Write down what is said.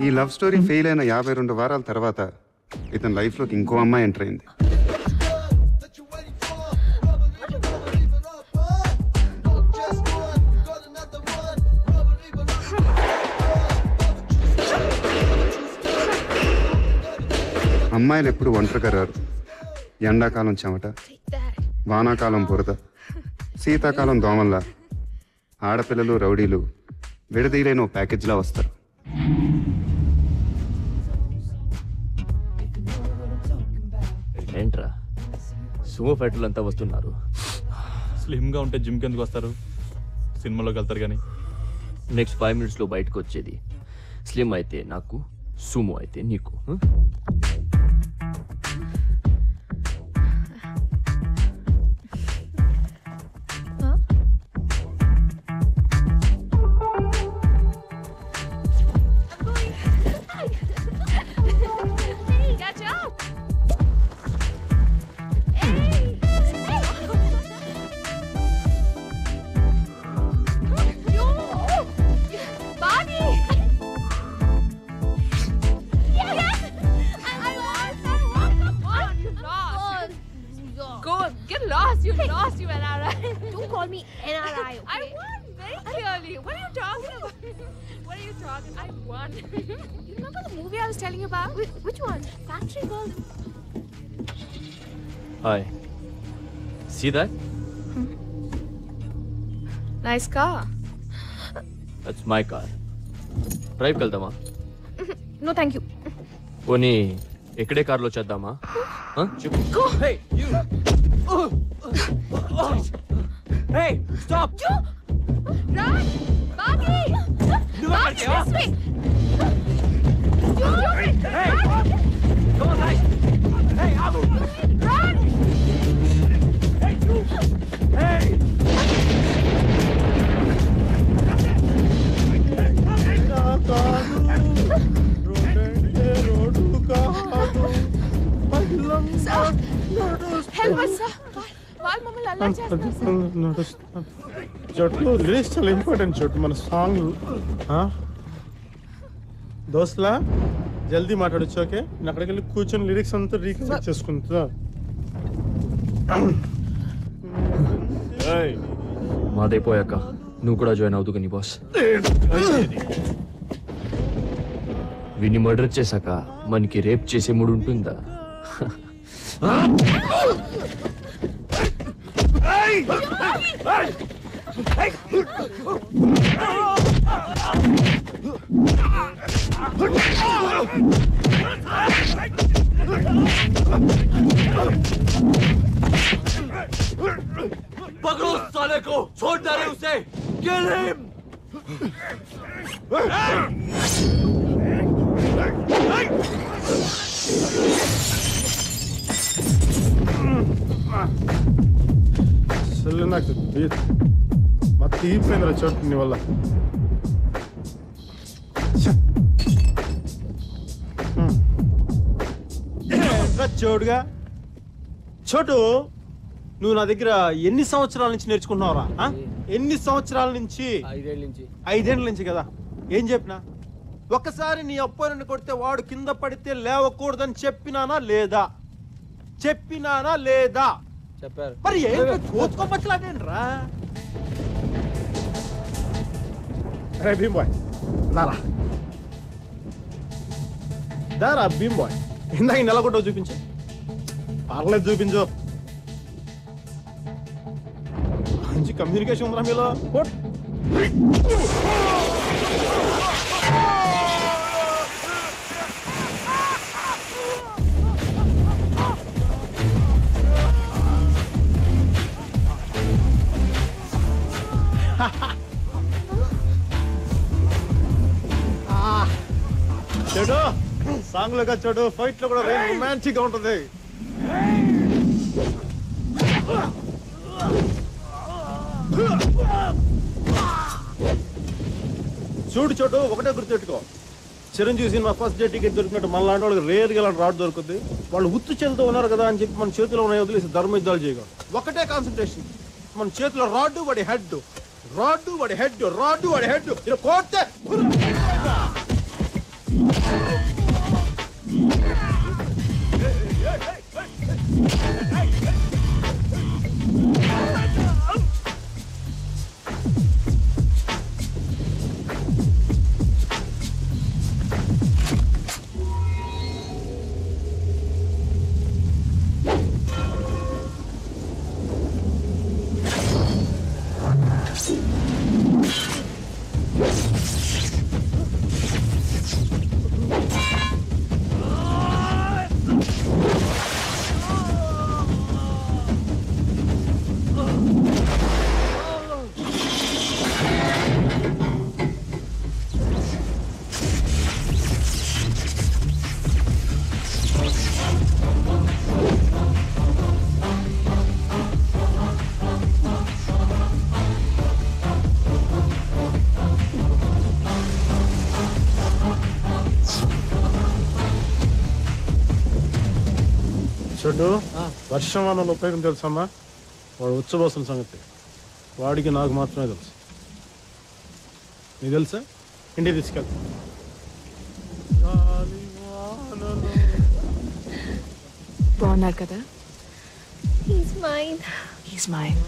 ఈ love story fail అయిన 52 వారాల తర్వాత ఇతని లైఫ్లోకి ఇంకో అమ్మాయి ఎంటర్ అయింది. అమ్మాయిలు ఎప్పుడు ఒంటరిగా రారు. ఎండాకాలం చెమట, వానాకాలం బురద, శీతాకాలం దోమల్లా, ఆడపిల్లలు రౌడీలు విడదీయలేని ఓ ప్యాకేజ్లా వస్తారు. ఏంట్రా సుమో ఫైటర్లు అంతా వస్తున్నారు. స్లిమ్గా ఉంటే జిమ్కి ఎందుకు వస్తారు? సినిమాలోకి వెళ్తారు కానీ. నెక్స్ట్ 5 minutesలో బయటకు వచ్చేది. స్లిమ్ అయితే నాకు, సుమో అయితే నీకు. Hi. See that? Nice car. That's my car. Drive వెళ్దామా? No, thank you. పోనీ ఎక్కడే కార్లో చేద్దామా? Go. Hey, you. Hey, stop. Run, Bagi. Bagi, this way. Hey, come on, guys. Hey, Abu. Run. Hey, you. Hey. Help us, sir. వాళ్ళు మమ్మల్ని అల్లరి చేస్తున్నారు. చోటు లిరిక్స్ చాలా ఇంపార్టెంట్ చోటు మన సాంగ్. దోస్తులా జల్దీ మాట్లాడచ్చు. ఓకే, నేను అక్కడికి వెళ్ళి కూర్చొని లిరిక్స్ అంతా రీకన్స్ట్రక్ట్ చేసుకుంటా. మాదైపోయాక నువ్వు కూడా జాయిన్ అవుతు కానీ బాస్. విని మర్డర్ చేశాక మనకి రేప్ చేసే మూడు ఉంటుందా? पकड़ो साले को, छोड़ दे रहे उसे, kill him! అసలు నాకు మా తీరిపోయిందిరా చోటు నీ వల్ల. చోటుగా చోటు, నువ్వు నా దగ్గర ఎన్ని సంవత్సరాల నుంచి నేర్చుకుంటున్నావురా? ఎన్ని సంవత్సరాల నుంచి? 5 ఏళ్ళ నుంచి కదా. ఏం చెప్పినా? ఒక్కసారి నీ అబ్బాయిని కొడితే వాడు కింద పడితే లేవకూడదని చెప్పినానా లేదా? చెప్పినానా లేదా? చెప్పారు. మరి కోతుకోపచ్చలాగేంట్రా? అరే భీమ్ బాయ్, దారా దారా భీమ్ బాయ్, ఇందాక నెలకొట్టవు చూపించు. పర్లేదు చూపించు. మంచి కమ్యూనికేషన్ ఉందా మీలో? చూడు సాంగ్ లో చూడు, ఫైట్ లో కూడా రొమాంటిక్ గా ఉంటుంది. చూడు చోటు, ఒకటే గుర్తుపెట్టుకో, Chiranjeevi cinema first day ticket దొరికినట్టు మన లాంటి వాళ్ళకి రేర్గా ఇలాంటి రాడ్ దొరుకుతుంది. వాళ్ళు ఉత్తు చేతితో ఉన్నారు కదా అని చెప్పి మన చేతిలో ఉన్నాయి వదిలేసి ధర్మ యుద్ధాలు చేయగలరు. ఒకటే కాన్సన్ట్రేషన్, మన చేతిలో రాడ్డు వాడి హెడ్, రాడ్డు వాడి హెడ్, రాడ్డు వాడి హెడ్. కోర్తే లడ్డు వర్షం వల్ల ఉపయోగం తెలుసమ్మా? వాడు ఉచ్చబోసిన సంగతి వాడికి నాకు మాత్రమే తెలుసు. నీకు తెలుసా? ఇంటికి తీసుకెళ్తా. బాగున్నారు కదా? He's mine. He's mine.